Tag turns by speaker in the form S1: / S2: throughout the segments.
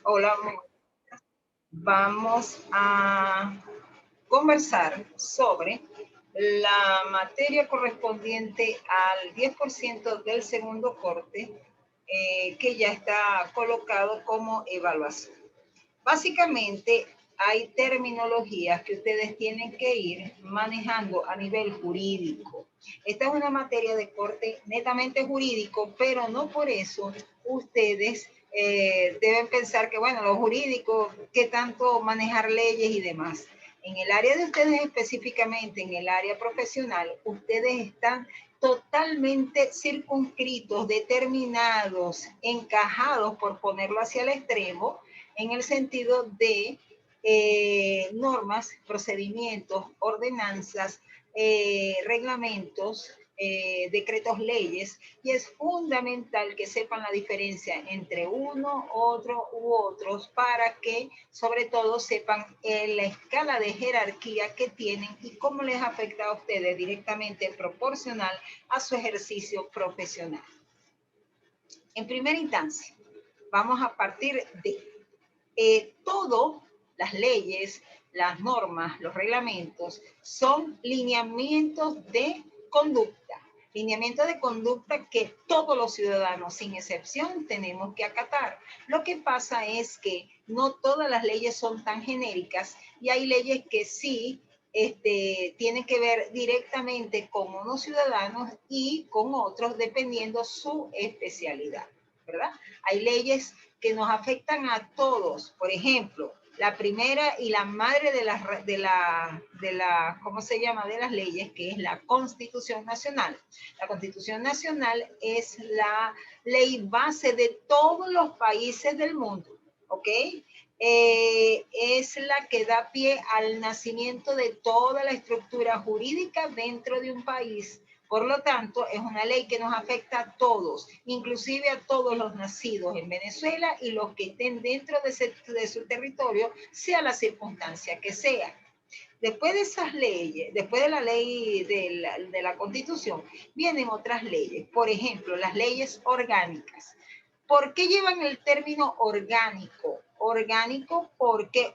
S1: Hola, vamos a conversar sobre la materia correspondiente al 10% del segundo corte que ya está colocado como evaluación. Básicamente, hay terminologías que ustedes tienen que ir manejando a nivel jurídico. Esta es una materia de corte netamente jurídico, pero no por eso ustedes deben pensar que, bueno, lo jurídico, ¿qué tanto manejar leyes y demás? En el área de ustedes específicamente, en el área profesional, ustedes están totalmente circunscritos, determinados, encajados, por ponerlo hacia el extremo, en el sentido de normas, procedimientos, ordenanzas, reglamentos, decretos, leyes, y es fundamental que sepan la diferencia entre uno, otro u otros para que sobre todo sepan la escala de jerarquía que tienen y cómo les afecta a ustedes directamente proporcional a su ejercicio profesional. En primera instancia, vamos a partir de todo, las leyes, las normas, los reglamentos, son lineamientos de conducta. Lineamientos de conducta que todos los ciudadanos, sin excepción, tenemos que acatar. Lo que pasa es que no todas las leyes son tan genéricas y hay leyes que sí tienen que ver directamente con unos ciudadanos y con otros dependiendo su especialidad, ¿verdad? Hay leyes que nos afectan a todos. Por ejemplo, la primera y la madre ¿cómo se llama? De las leyes, que es la Constitución Nacional. La Constitución Nacional es la ley base de todos los países del mundo, ¿ok? Es la que da pie al nacimiento de toda la estructura jurídica dentro de un país. Por lo tanto, es una ley que nos afecta a todos, inclusive a todos los nacidos en Venezuela y los que estén dentro de su territorio, sea la circunstancia que sea. Después de esas leyes, después de la ley de la Constitución, vienen otras leyes. Por ejemplo, las leyes orgánicas. ¿Por qué llevan el término orgánico? Orgánico porque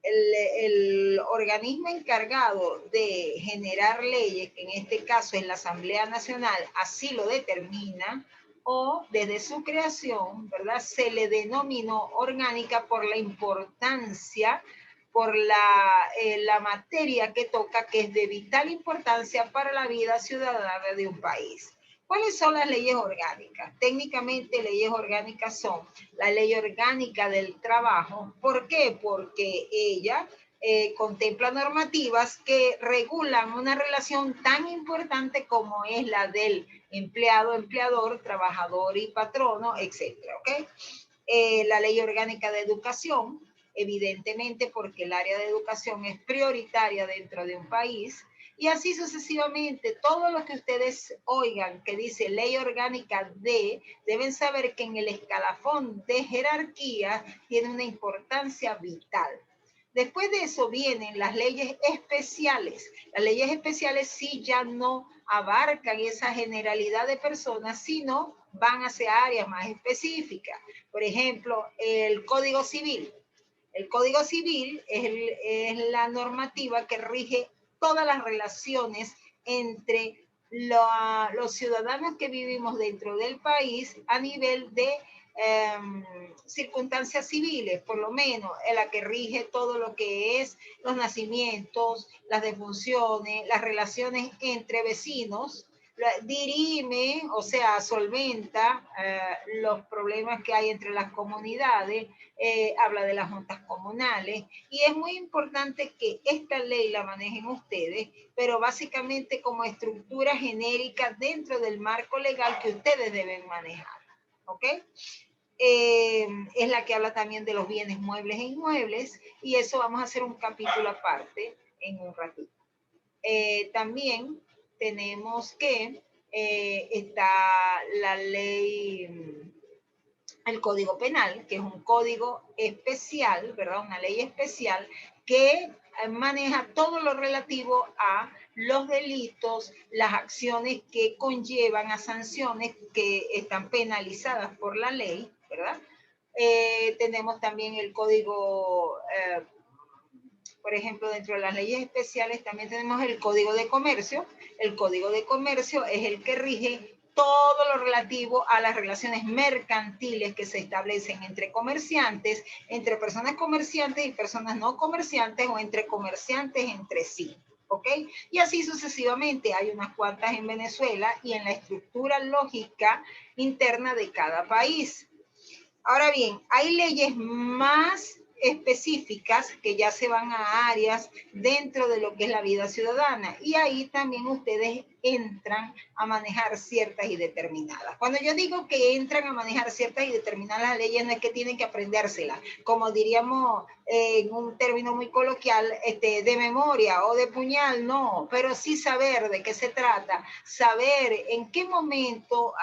S1: el organismo encargado de generar leyes, que en este caso es la Asamblea Nacional, así lo determina, o desde su creación, ¿verdad? Se le denominó orgánica por la importancia, por la materia que toca, que es de vital importancia para la vida ciudadana de un país. ¿Cuáles son las leyes orgánicas? Técnicamente, leyes orgánicas son la ley orgánica del trabajo. ¿Por qué? Porque ella contempla normativas que regulan una relación tan importante como es la del empleado, empleador, trabajador y patrono, etcétera, ¿ok? La ley orgánica de educación, evidentemente porque el área de educación es prioritaria dentro de un país, y así sucesivamente. Todo lo que ustedes oigan que dice ley orgánica de, deben saber que en el escalafón de jerarquía tiene una importancia vital. Después de eso vienen las leyes especiales. Las leyes especiales sí ya no abarcan esa generalidad de personas, sino van hacia áreas más específicas. Por ejemplo, el Código Civil. El Código Civil es la normativa que rige todas las relaciones entre los ciudadanos que vivimos dentro del país a nivel de circunstancias civiles, por lo menos en la que rige todo lo que es los nacimientos, las defunciones, las relaciones entre vecinos, dirime, o sea, solventa los problemas que hay entre las comunidades, habla de las juntas comunales, y es muy importante que esta ley la manejen ustedes, pero básicamente como estructura genérica dentro del marco legal que ustedes deben manejar, ¿ok? Es la que habla también de los bienes muebles e inmuebles, y eso vamos a hacer un capítulo aparte en un ratito. También tenemos que está la ley, el Código Penal, que es un código especial, ¿verdad? Una ley especial que maneja todo lo relativo a los delitos, las acciones que conllevan a sanciones que están penalizadas por la ley, ¿verdad? Tenemos también el código, por ejemplo, dentro de las leyes especiales también tenemos el Código de Comercio. El Código de Comercio es el que rige todo lo relativo a las relaciones mercantiles que se establecen entre comerciantes, entre personas comerciantes y personas no comerciantes o entre comerciantes entre sí. ¿Ok? Y así sucesivamente. Hay unas cuantas en Venezuela y en la estructura lógica interna de cada país. Ahora bien, hay leyes más específicas que ya se van a áreas dentro de lo que es la vida ciudadana y ahí también ustedes entran a manejar ciertas y determinadas. Cuando yo digo que entran a manejar ciertas y determinadas leyes, no es que tienen que aprendérselas, como diríamos en un término muy coloquial, de memoria o de puñal, no, pero sí saber de qué se trata, saber en qué momento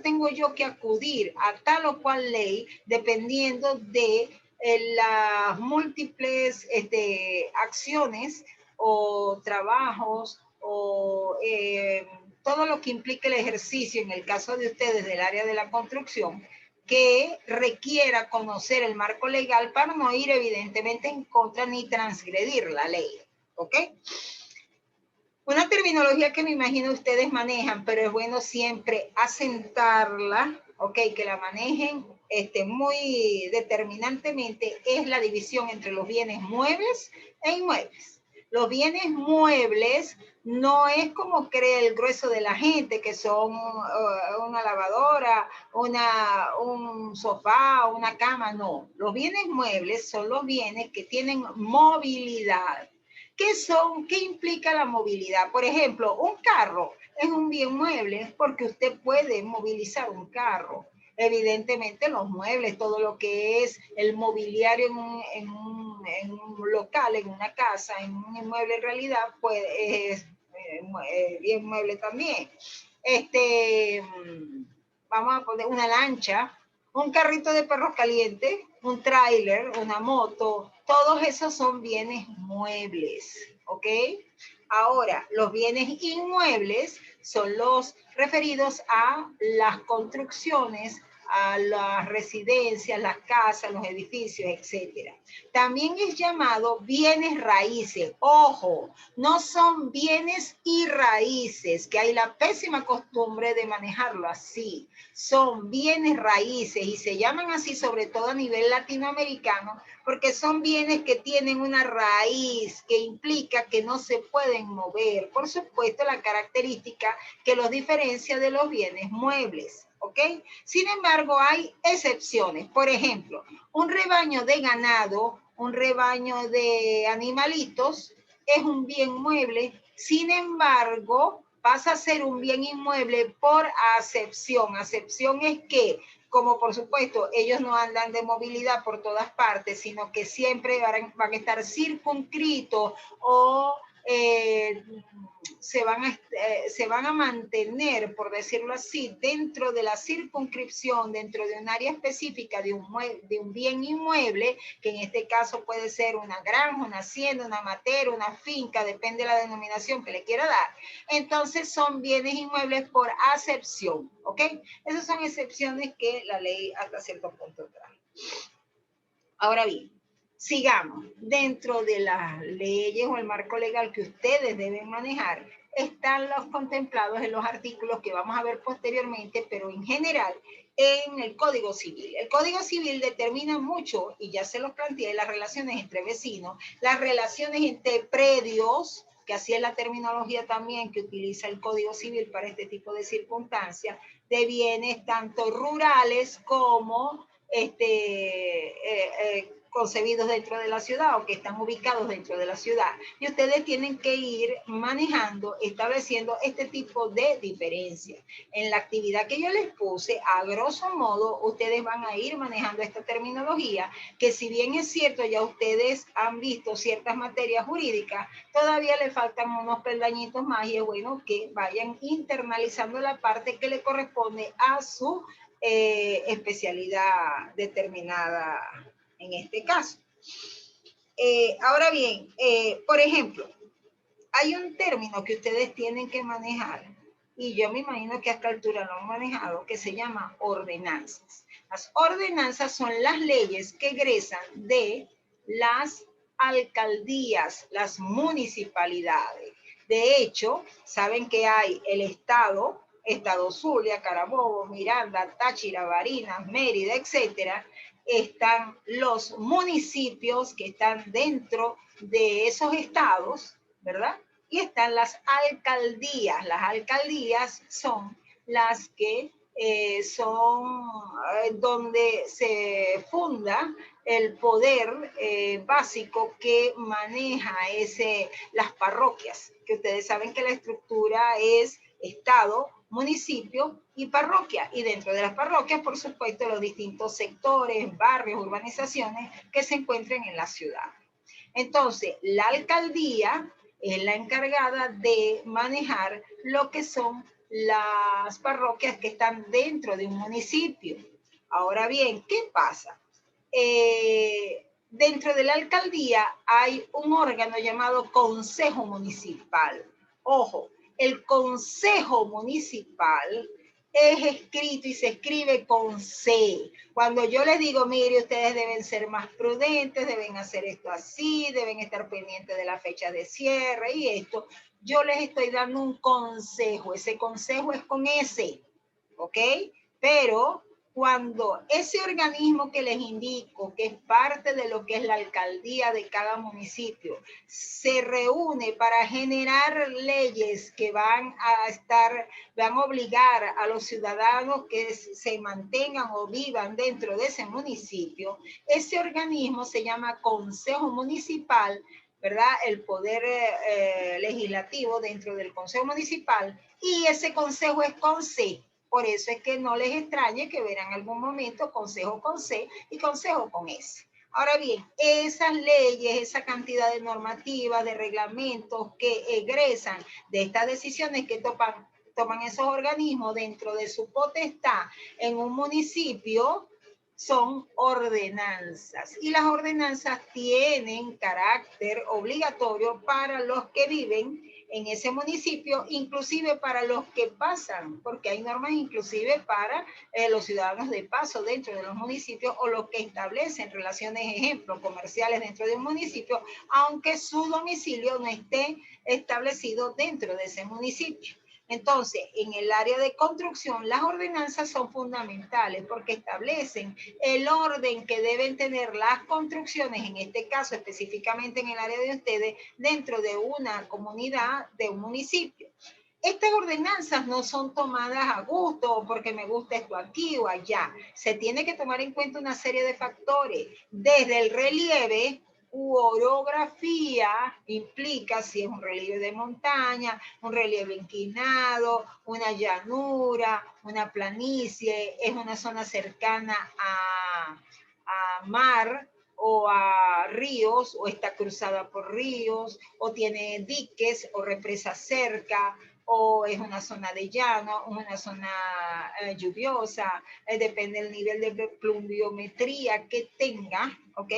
S1: tengo yo que acudir a tal o cual ley, dependiendo de las múltiples acciones o trabajos o todo lo que implique el ejercicio, en el caso de ustedes del área de la construcción, que requiera conocer el marco legal para no ir evidentemente en contra ni transgredir la ley. ¿Ok? Una terminología que me imagino ustedes manejan, pero es bueno siempre asentarla, ¿ok? Que la manejen muy determinantemente, es la división entre los bienes muebles e inmuebles. Los bienes muebles no es como cree el grueso de la gente, que son una lavadora, un sofá, una cama, no. Los bienes muebles son los bienes que tienen movilidad. ¿Qué implica la movilidad? Por ejemplo, un carro es un bien mueble porque usted puede movilizar un carro. Evidentemente los muebles, todo lo que es el mobiliario en un local, en una casa, en un inmueble en realidad, pues es bien mueble también. Vamos a poner una lancha, un carrito de perros calientes, un tráiler, una moto, todos esos son bienes muebles, ¿ok? Ahora, los bienes inmuebles son los referidos a las construcciones, a las residencias, las casas, los edificios, etc. También es llamado bienes raíces. Ojo, no son bienes y raíces, que hay la pésima costumbre de manejarlo así. Son bienes raíces y se llaman así sobre todo a nivel latinoamericano porque son bienes que tienen una raíz que implica que no se pueden mover. Por supuesto, la característica que los diferencia de los bienes muebles. ¿Ok? Sin embargo, hay excepciones. Por ejemplo, un rebaño de ganado, un rebaño de animalitos es un bien mueble. Sin embargo, pasa a ser un bien inmueble por acepción. Acepción es que, como por supuesto ellos no andan de movilidad por todas partes, sino que siempre van a estar circunscritos o se van a mantener, por decirlo así, dentro de la circunscripción, dentro de un área específica de un bien inmueble, que en este caso puede ser una granja, una hacienda, una matera, una finca, depende de la denominación que le quiera dar. Entonces son bienes inmuebles por acepción, ¿ok? Esas son excepciones que la ley hasta cierto punto trae. Ahora bien, sigamos. Dentro de las leyes o el marco legal que ustedes deben manejar, están los contemplados en los artículos que vamos a ver posteriormente, pero en general en el Código Civil. El Código Civil determina mucho, y ya se los planteé, las relaciones entre vecinos, las relaciones entre predios, que así es la terminología también que utiliza el Código Civil para este tipo de circunstancias, de bienes tanto rurales como concebidos dentro de la ciudad o que están ubicados dentro de la ciudad. Y ustedes tienen que ir manejando, estableciendo este tipo de diferencias. En la actividad que yo les puse, a grosso modo, ustedes van a ir manejando esta terminología, que si bien es cierto, ya ustedes han visto ciertas materias jurídicas, todavía le faltan unos peldañitos más y es bueno que vayan internalizando la parte que le corresponde a su especialidad determinada en este caso. Ahora bien, por ejemplo, hay un término que ustedes tienen que manejar y yo me imagino que a esta altura lo han manejado, que se llama ordenanzas. Las ordenanzas son las leyes que egresan de las alcaldías, las municipalidades. De hecho, saben que hay el Estado Zulia, Carabobo, Miranda, Táchira, Barinas, Mérida, etcétera. Están los municipios que están dentro de esos estados, ¿verdad? Y están las alcaldías. Las alcaldías son las que son donde se funda el poder básico que maneja las parroquias, que ustedes saben que la estructura es Estado, municipio y parroquia. Y dentro de las parroquias, por supuesto, los distintos sectores, barrios, urbanizaciones que se encuentran en la ciudad. Entonces, la alcaldía es la encargada de manejar lo que son las parroquias que están dentro de un municipio. Ahora bien, ¿qué pasa? Dentro de la alcaldía hay un órgano llamado Consejo Municipal. Ojo, el Consejo Municipal es escrito y se escribe con C. Cuando yo les digo, mire, ustedes deben ser más prudentes, deben hacer esto así, deben estar pendientes de la fecha de cierre y esto, yo les estoy dando un consejo. Ese consejo es con S, ¿ok? Pero cuando ese organismo que les indico, que es parte de lo que es la alcaldía de cada municipio, se reúne para generar leyes que van a obligar a los ciudadanos que se mantengan o vivan dentro de ese municipio, ese organismo se llama Consejo Municipal, ¿verdad? El poder legislativo dentro del Consejo Municipal, y ese consejo es con C. Por eso es que no les extrañe que verán en algún momento consejo con C y consejo con S. Ahora bien, esas leyes, esa cantidad de normativas, de reglamentos que egresan de estas decisiones que toman esos organismos dentro de su potestad en un municipio, son ordenanzas. Y las ordenanzas tienen carácter obligatorio para los que viven en ese municipio, inclusive para los que pasan, porque hay normas inclusive para los ciudadanos de paso dentro de los municipios o los que establecen relaciones, ejemplo, comerciales dentro de un municipio, aunque su domicilio no esté establecido dentro de ese municipio. Entonces, en el área de construcción, las ordenanzas son fundamentales porque establecen el orden que deben tener las construcciones, en este caso específicamente en el área de ustedes, dentro de una comunidad, de un municipio. Estas ordenanzas no son tomadas a gusto porque me gusta esto aquí o allá. Se tiene que tomar en cuenta una serie de factores, desde el relieve, orografía, implica si es un relieve de montaña, un relieve inclinado, una llanura, una planicie, es una zona cercana a mar o a ríos, o está cruzada por ríos, o tiene diques o represas cerca, o es una zona de llano, una zona lluviosa, depende del nivel de pluviometría que tenga, ¿ok?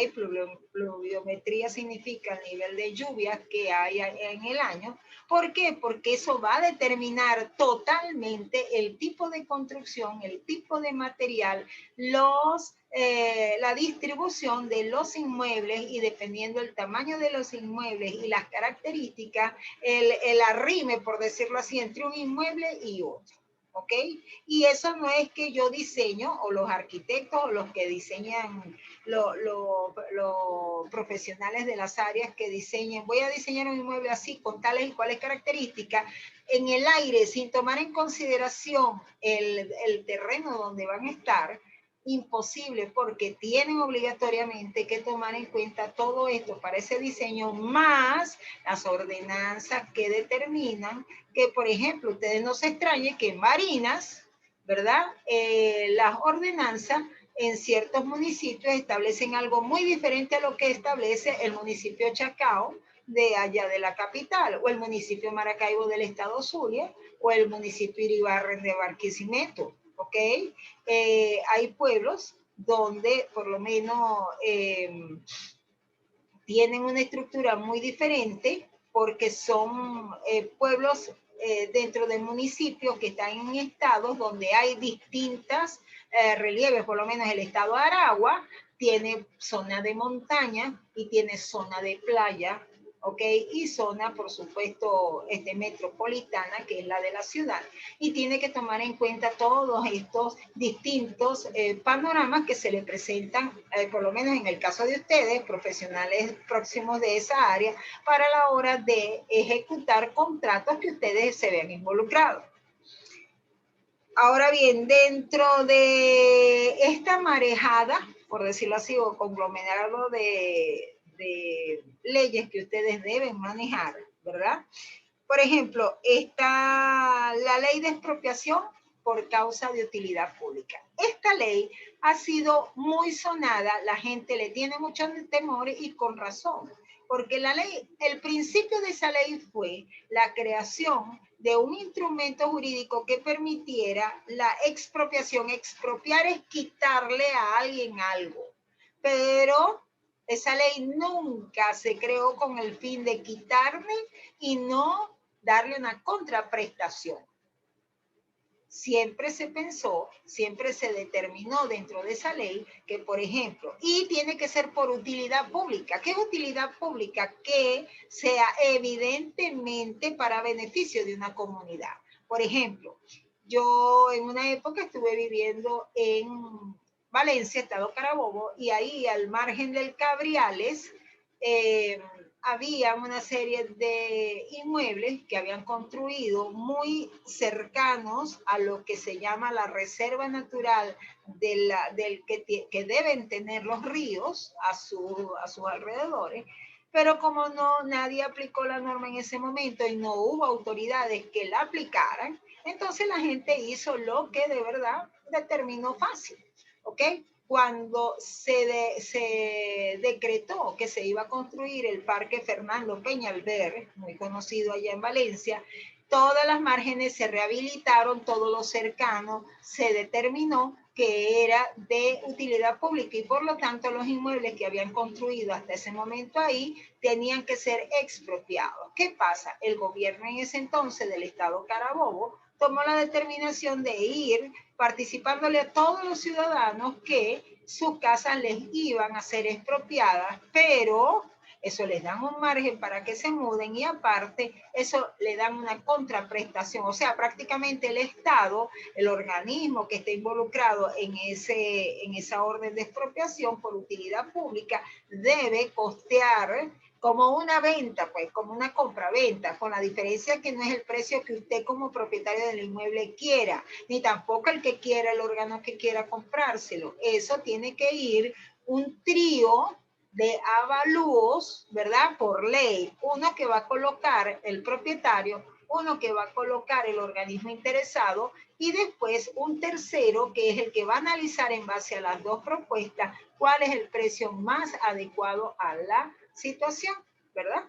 S1: Pluviometría significa el nivel de lluvia que hay en el año. ¿Por qué? Porque eso va a determinar totalmente el tipo de construcción, el tipo de material, la distribución de los inmuebles, y dependiendo del tamaño de los inmuebles y las características, el arrime, por decirlo así, entre un inmueble y otro. ¿Ok? Y eso no es que yo diseño, o los arquitectos, o los que diseñan, los profesionales de las áreas que diseñen, voy a diseñar un inmueble así, con tales y cuales características, en el aire, sin tomar en consideración el terreno donde van a estar. Imposible, porque tienen obligatoriamente que tomar en cuenta todo esto para ese diseño, más las ordenanzas que determinan que, por ejemplo, ustedes no se extrañen que en Barinas, ¿verdad? Las ordenanzas en ciertos municipios establecen algo muy diferente a lo que establece el municipio Chacao de allá de la capital, o el municipio Maracaibo del estado Zulia, o el municipio Iribarren de Barquisimeto. ¿Ok? Hay pueblos donde por lo menos tienen una estructura muy diferente porque son pueblos dentro de municipios que están en estados donde hay distintas relieves, por lo menos el estado de Aragua tiene zona de montaña y tiene zona de playa, ¿ok? Y zona, por supuesto, metropolitana, que es la de la ciudad. Y tiene que tomar en cuenta todos estos distintos panoramas que se le presentan, por lo menos en el caso de ustedes, profesionales próximos de esa área, para la hora de ejecutar contratos que ustedes se vean involucrados. Ahora bien, dentro de esta marejada, por decirlo así, o conglomerado de leyes que ustedes deben manejar, ¿verdad? Por ejemplo, está la ley de expropiación por causa de utilidad pública. Esta ley ha sido muy sonada, la gente le tiene mucho temor y con razón, porque la ley, el principio de esa ley fue la creación de un instrumento jurídico que permitiera la expropiación. Expropiar es quitarle a alguien algo, pero esa ley nunca se creó con el fin de quitarle y no darle una contraprestación. Siempre se pensó, siempre se determinó dentro de esa ley que, por ejemplo, y tiene que ser por utilidad pública. ¿Qué es utilidad pública? Que sea evidentemente para beneficio de una comunidad. Por ejemplo, yo en una época estuve viviendo en Valencia, Estado Carabobo, y ahí al margen del Cabriales, había una serie de inmuebles que habían construido muy cercanos a lo que se llama la reserva natural que deben tener los ríos a sus alrededores, pero como nadie aplicó la norma en ese momento y no hubo autoridades que la aplicaran, entonces la gente hizo lo que de verdad determinó fácil, ¿ok? Cuando se decretó que se iba a construir el Parque Fernando Peñalver, muy conocido allá en Valencia, todas las márgenes se rehabilitaron, todo lo cercano se determinó que era de utilidad pública y por lo tanto los inmuebles que habían construido hasta ese momento ahí tenían que ser expropiados. ¿Qué pasa? El gobierno en ese entonces del Estado Carabobo tomó la determinación de ir participándole a todos los ciudadanos que sus casas les iban a ser expropiadas, pero eso les dan un margen para que se muden y aparte eso le dan una contraprestación, o sea, prácticamente el Estado, el organismo que está involucrado en esa orden de expropiación por utilidad pública, debe costear como una venta, pues, como una compra-venta, con la diferencia que no es el precio que usted como propietario del inmueble quiera, ni tampoco el que quiera, el órgano que quiera comprárselo. Eso tiene que ir un trío de avalúos, ¿verdad? Por ley. Uno que va a colocar el propietario, uno que va a colocar el organismo interesado y después un tercero que es el que va a analizar en base a las dos propuestas cuál es el precio más adecuado a la situación, ¿verdad?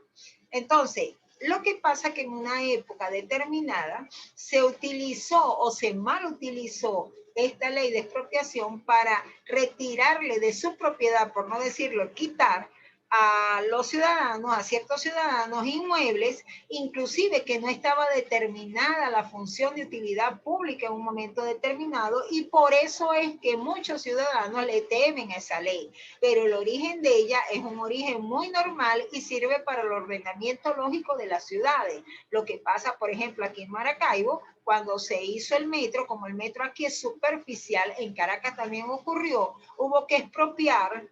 S1: Entonces, lo que pasa es que en una época determinada se utilizó o se mal utilizó esta ley de expropiación para retirarle de su propiedad, por no decirlo, quitar a los ciudadanos, a ciertos ciudadanos, inmuebles, inclusive que no estaba determinada la función de utilidad pública en un momento determinado, y por eso es que muchos ciudadanos le temen a esa ley. Pero el origen de ella es un origen muy normal y sirve para el ordenamiento lógico de las ciudades. Lo que pasa, por ejemplo, aquí en Maracaibo, cuando se hizo el metro, como el metro aquí es superficial, en Caracas también ocurrió, hubo que expropiar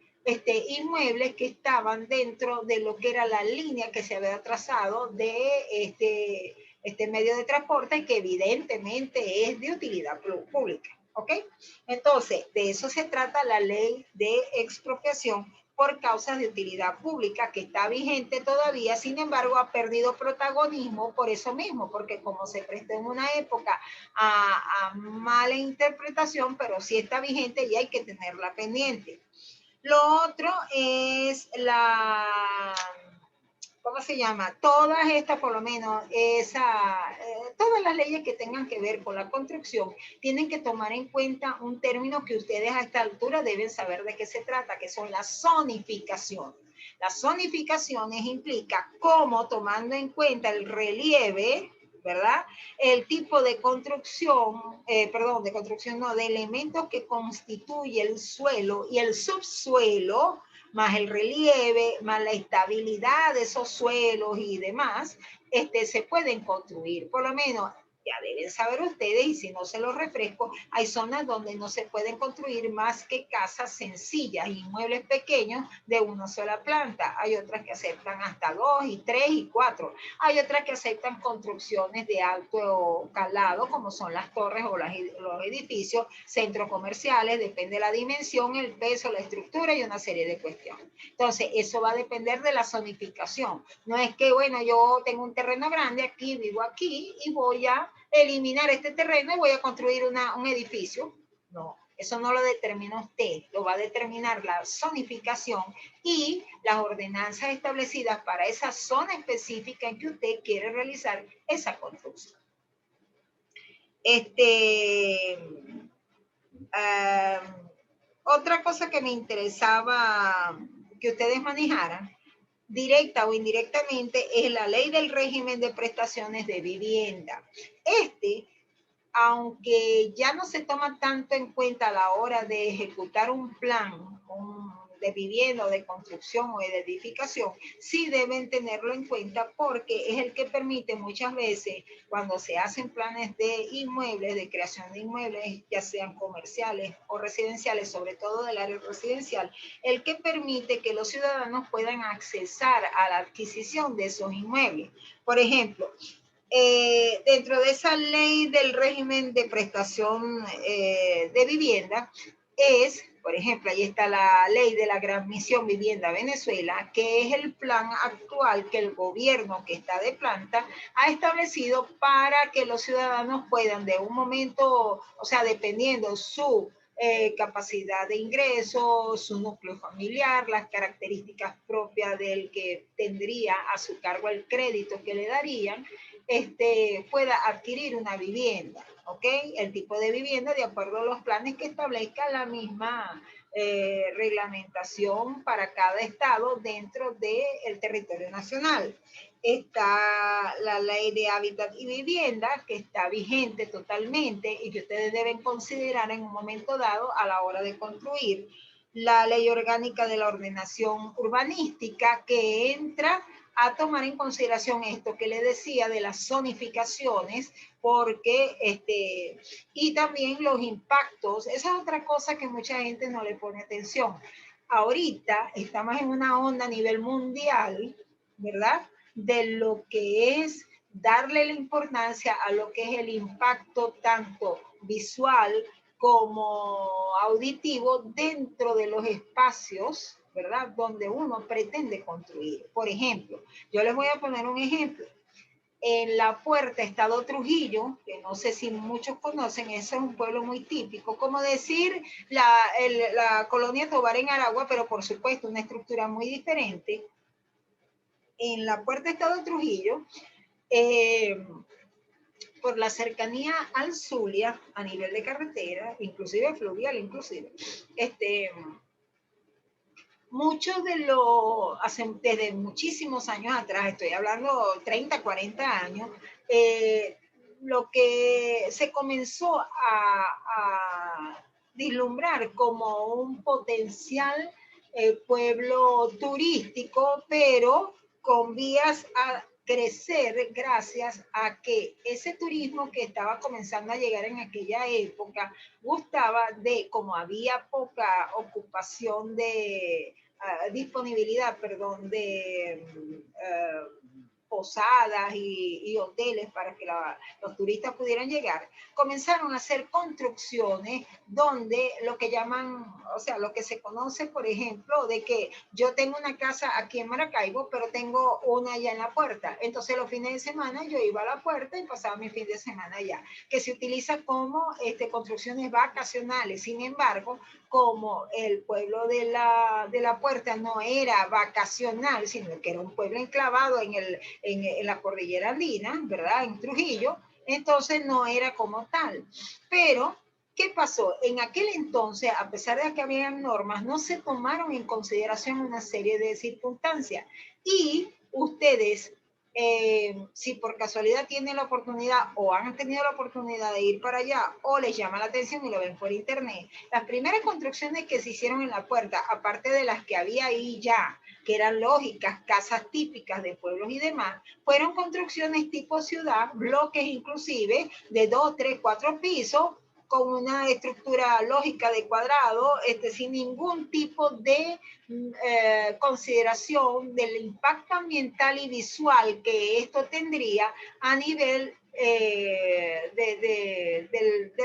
S1: inmuebles que estaban dentro de lo que era la línea que se había trazado de este medio de transporte y que evidentemente es de utilidad pública. ¿Ok? Entonces, de eso se trata la ley de expropiación por causas de utilidad pública, que está vigente todavía, sin embargo ha perdido protagonismo por eso mismo, porque como se prestó en una época a mala interpretación, pero sí está vigente y hay que tenerla pendiente. Lo otro es ¿cómo se llama? Todas estas, por lo menos, todas las leyes que tengan que ver con la construcción tienen que tomar en cuenta un término que ustedes a esta altura deben saber de qué se trata, que son las zonificaciones. Las zonificaciones implica cómo, tomando en cuenta el relieve, ¿verdad? El tipo de construcción, perdón, de construcción no, de elementos que constituye el suelo y el subsuelo, más el relieve, más la estabilidad de esos suelos y demás, se pueden construir. Por lo menos ya deben saber ustedes, y si no se los refresco, hay zonas donde no se pueden construir más que casas sencillas, inmuebles pequeños de una sola planta. Hay otras que aceptan hasta 2 y 3 y 4. Hay otras que aceptan construcciones de alto calado, como son las torres o los edificios, centros comerciales, depende de la dimensión, el peso, la estructura y una serie de cuestiones. Entonces, eso va a depender de la zonificación. No es que, bueno, yo tengo un terreno grande aquí, vivo aquí y voy a eliminar este terreno y voy a construir un edificio. No, eso no lo determina usted, lo va a determinar la zonificación y las ordenanzas establecidas para esa zona específica en que usted quiere realizar esa construcción. Otra cosa que me interesaba que ustedes manejaran, directa o indirectamente, es la ley del régimen de prestaciones de vivienda. Aunque ya no se toma tanto en cuenta a la hora de ejecutar un plan de vivienda o de construcción o de edificación, sí deben tenerlo en cuenta porque es el que permite muchas veces cuando se hacen planes de inmuebles, de creación de inmuebles, ya sean comerciales o residenciales, sobre todo del área residencial, el que permite que los ciudadanos puedan accesar a la adquisición de esos inmuebles. Por ejemplo, dentro de esa ley del régimen de prestación de vivienda es, por ejemplo, ahí está la ley de la Gran Misión Vivienda Venezuela, que es el plan actual que el gobierno que está de planta ha establecido para que los ciudadanos puedan de un momento, o sea, dependiendo su capacidad de ingreso, su núcleo familiar, las características propias del que tendría a su cargo el crédito que le darían, pueda adquirir una vivienda, ¿ok? El tipo de vivienda de acuerdo a los planes que establezca la misma reglamentación para cada estado dentro del territorio nacional. Está la ley de hábitat y vivienda que está vigente totalmente y que ustedes deben considerar en un momento dado a la hora de construir. La ley orgánica de la ordenación urbanística que entra a tomar en consideración esto que le decía de las zonificaciones, porque y también los impactos, esa es otra cosa que mucha gente no le pone atención. Ahorita estamos en una onda a nivel mundial, ¿verdad? De lo que es darle la importancia a lo que es el impacto tanto visual como auditivo dentro de los espacios, ¿verdad? Donde uno pretende construir. Por ejemplo, yo les voy a poner un ejemplo. En la Puerta Estado Trujillo, que no sé si muchos conocen, eso es un pueblo muy típico, como decir la colonia Tovar en Aragua, pero por supuesto una estructura muy diferente. En la Puerta Estado Trujillo, por la cercanía al Zulia, a nivel de carretera, inclusive fluvial, inclusive, muchos de los, desde muchísimos años atrás, estoy hablando 30, 40 años, lo que se comenzó a vislumbrar como un potencial pueblo turístico, pero con vías a crecer gracias a que ese turismo que estaba comenzando a llegar en aquella época gustaba de, como había poca ocupación de disponibilidad, perdón, de posadas y hoteles para que los turistas pudieran llegar, comenzaron a hacer construcciones donde lo que llaman, o sea, lo que se conoce, por ejemplo, de que yo tengo una casa aquí en Maracaibo, pero tengo una allá en la Puerta. Entonces los fines de semana yo iba a la Puerta y pasaba mi fin de semana allá, que se utiliza como construcciones vacacionales. Sin embargo, como el pueblo de la Puerta no era vacacional, sino que era un pueblo enclavado en la cordillera andina, ¿verdad? En Trujillo, entonces no era como tal. Pero, ¿qué pasó? En aquel entonces, a pesar de que había normas, no se tomaron en consideración una serie de circunstancias. Y ustedes si por casualidad tienen la oportunidad o han tenido la oportunidad de ir para allá o les llama la atención y lo ven por internet, las primeras construcciones que se hicieron en la puerta, aparte de las que había ahí ya, que eran lógicas, casas típicas de pueblos y demás, fueron construcciones tipo ciudad, bloques inclusive de 2, 3, 4 pisos, con una estructura lógica de cuadrado, sin ningún tipo de consideración del impacto ambiental y visual que esto tendría a nivel de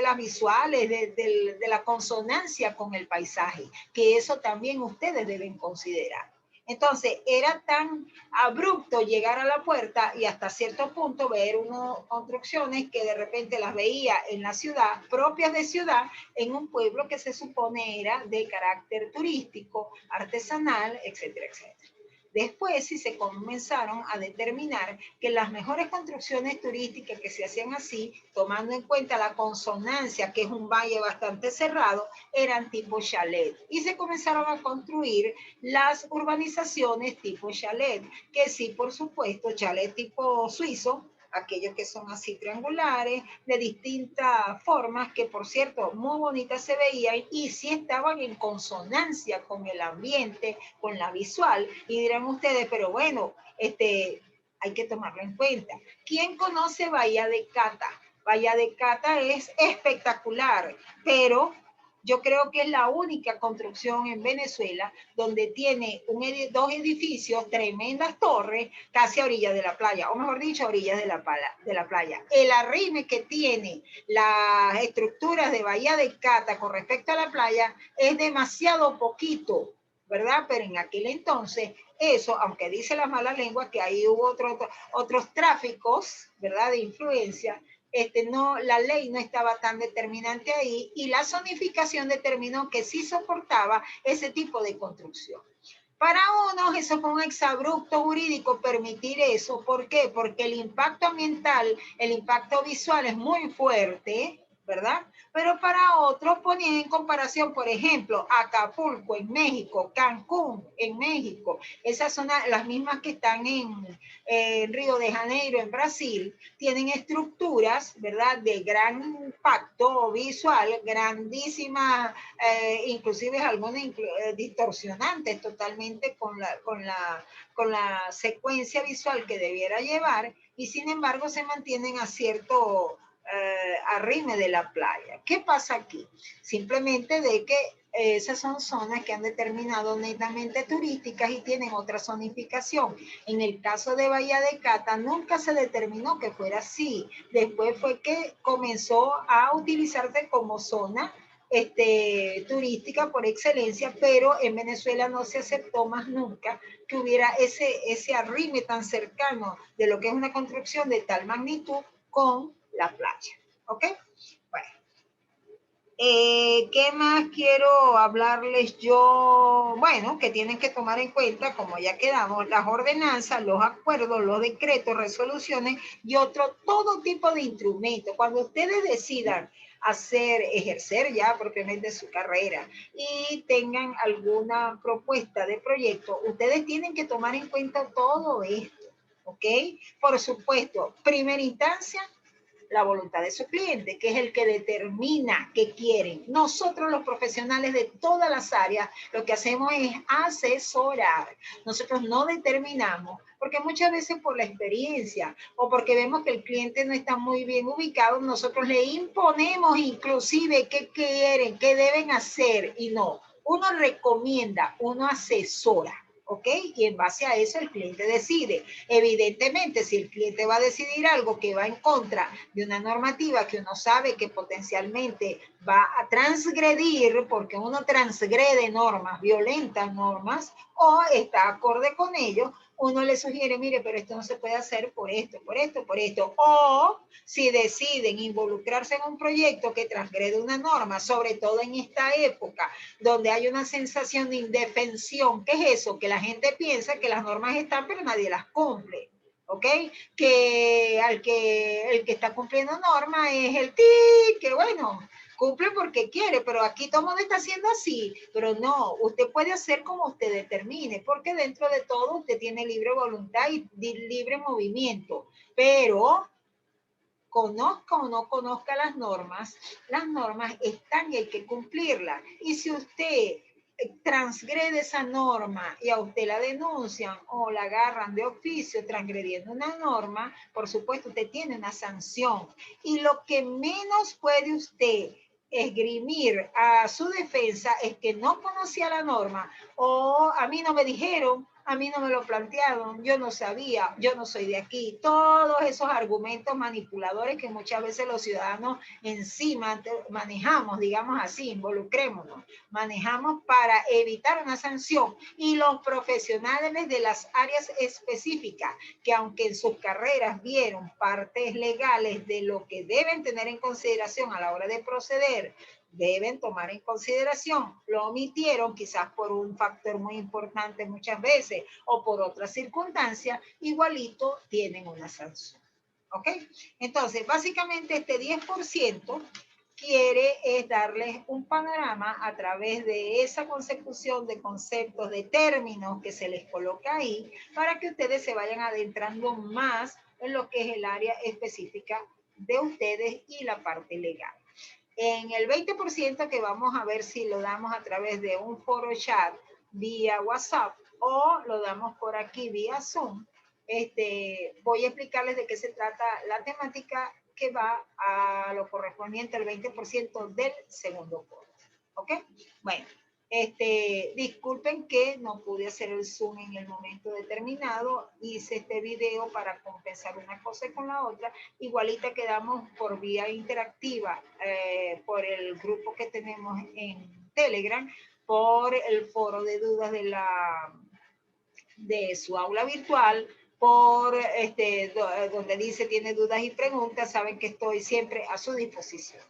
S1: las visuales, de la consonancia con el paisaje, que eso también ustedes deben considerar. Entonces, era tan abrupto llegar a la puerta y hasta cierto punto ver unas construcciones que de repente las veía en la ciudad, propias de ciudad, en un pueblo que se supone era de carácter turístico, artesanal, etcétera, etcétera. Después sí se comenzaron a determinar que las mejores construcciones turísticas que se hacían así, tomando en cuenta la consonancia, que es un valle bastante cerrado, eran tipo chalet. Y se comenzaron a construir las urbanizaciones tipo chalet, que sí, por supuesto, chalet tipo suizo, aquellos que son así triangulares, de distintas formas, que por cierto, muy bonitas se veían y sí estaban en consonancia con el ambiente, con la visual. Y dirán ustedes, pero bueno, hay que tomarlo en cuenta. ¿Quién conoce Bahía de Cata? Bahía de Cata es espectacular, pero yo creo que es la única construcción en Venezuela donde tiene dos edificios, tremendas torres, casi a orillas de la playa, o mejor dicho, a orillas de la playa. El arrime que tiene las estructuras de Bahía de Cata con respecto a la playa es demasiado poquito, ¿verdad? Pero en aquel entonces, eso, aunque dice la mala lengua que ahí hubo otros tráficos, ¿verdad? De influencia, no, la ley no estaba tan determinante ahí y la zonificación determinó que sí soportaba ese tipo de construcción. Para unos eso fue un exabrupto jurídico permitir eso. ¿Por qué? Porque el impacto ambiental, el impacto visual es muy fuerte, ¿verdad? Pero para otros ponían en comparación, por ejemplo, Acapulco en México, Cancún en México, esas son las mismas que están en Río de Janeiro, en Brasil, tienen estructuras, ¿verdad?, de gran impacto visual, grandísimas, inclusive algunas distorsionantes totalmente con la secuencia visual que debiera llevar, y sin embargo se mantienen a cierto arrime de la playa. ¿Qué pasa aquí? Simplemente de que esas son zonas que han determinado netamente turísticas y tienen otra zonificación. En el caso de Bahía de Cata nunca se determinó que fuera así. Después fue que comenzó a utilizarse como zona turística por excelencia, pero en Venezuela no se aceptó más nunca que hubiera ese arrime tan cercano de lo que es una construcción de tal magnitud con la playa. ¿Ok? Bueno. ¿Qué más quiero hablarles yo? Bueno, que tienen que tomar en cuenta, como ya quedamos, las ordenanzas, los acuerdos, los decretos, resoluciones y todo tipo de instrumentos. Cuando ustedes decidan ejercer ya propiamente su carrera y tengan alguna propuesta de proyecto, ustedes tienen que tomar en cuenta todo esto, ¿ok? Por supuesto, primera instancia, la voluntad de su cliente, que es el que determina qué quieren. Nosotros los profesionales de todas las áreas lo que hacemos es asesorar. Nosotros no determinamos, porque muchas veces por la experiencia o porque vemos que el cliente no está muy bien ubicado, nosotros le imponemos inclusive qué quieren, qué deben hacer y no. Uno recomienda, uno asesora. ¿Ok? Y en base a eso el cliente decide. Evidentemente, si el cliente va a decidir algo que va en contra de una normativa que uno sabe que potencialmente va a transgredir, porque uno transgrede normas, violenta normas, o está acorde con ello, uno le sugiere, mire, pero esto no se puede hacer por esto, por esto, por esto. O si deciden involucrarse en un proyecto que transgrede una norma, sobre todo en esta época, donde hay una sensación de indefensión. ¿Qué es eso? Que la gente piensa que las normas están, pero nadie las cumple. ¿Ok? Que el que está cumpliendo normas es el TIC, que bueno, cumple porque quiere, pero aquí todo el mundo está haciendo así, pero no, usted puede hacer como usted determine, porque dentro de todo usted tiene libre voluntad y libre movimiento, pero conozca o no conozca las normas están y hay que cumplirlas. Y si usted transgrede esa norma y a usted la denuncian o la agarran de oficio transgrediendo una norma, por supuesto usted tiene una sanción. Y lo que menos puede usted esgrimir a su defensa es que no conocía la norma o a mí no me dijeron, a mí no me lo plantearon, yo no sabía, yo no soy de aquí. Todos esos argumentos manipuladores que muchas veces los ciudadanos encima manejamos, digamos así, involucrémonos, manejamos para evitar una sanción. Y los profesionales de las áreas específicas, que aunque en sus carreras vieron partes legales de lo que deben tener en consideración a la hora de proceder, deben tomar en consideración. Lo omitieron quizás por un factor muy importante muchas veces o por otras circunstancias, igualito tienen una sanción. ¿Ok? Entonces, básicamente este 10% quiere es darles un panorama a través de esa consecución de conceptos, de términos que se les coloca ahí, para que ustedes se vayan adentrando más en lo que es el área específica de ustedes y la parte legal. En el 20% que vamos a ver si lo damos a través de un foro chat vía WhatsApp o lo damos por aquí vía Zoom, voy a explicarles de qué se trata la temática que va a lo correspondiente al 20% del segundo foro. ¿Ok? Bueno, disculpen que no pude hacer el Zoom en el momento determinado. Hice este video para compensar una cosa con la otra. Igualita quedamos por vía interactiva, por el grupo que tenemos en Telegram, por el foro de dudas de su aula virtual, por donde dice tiene dudas y preguntas, saben que estoy siempre a su disposición.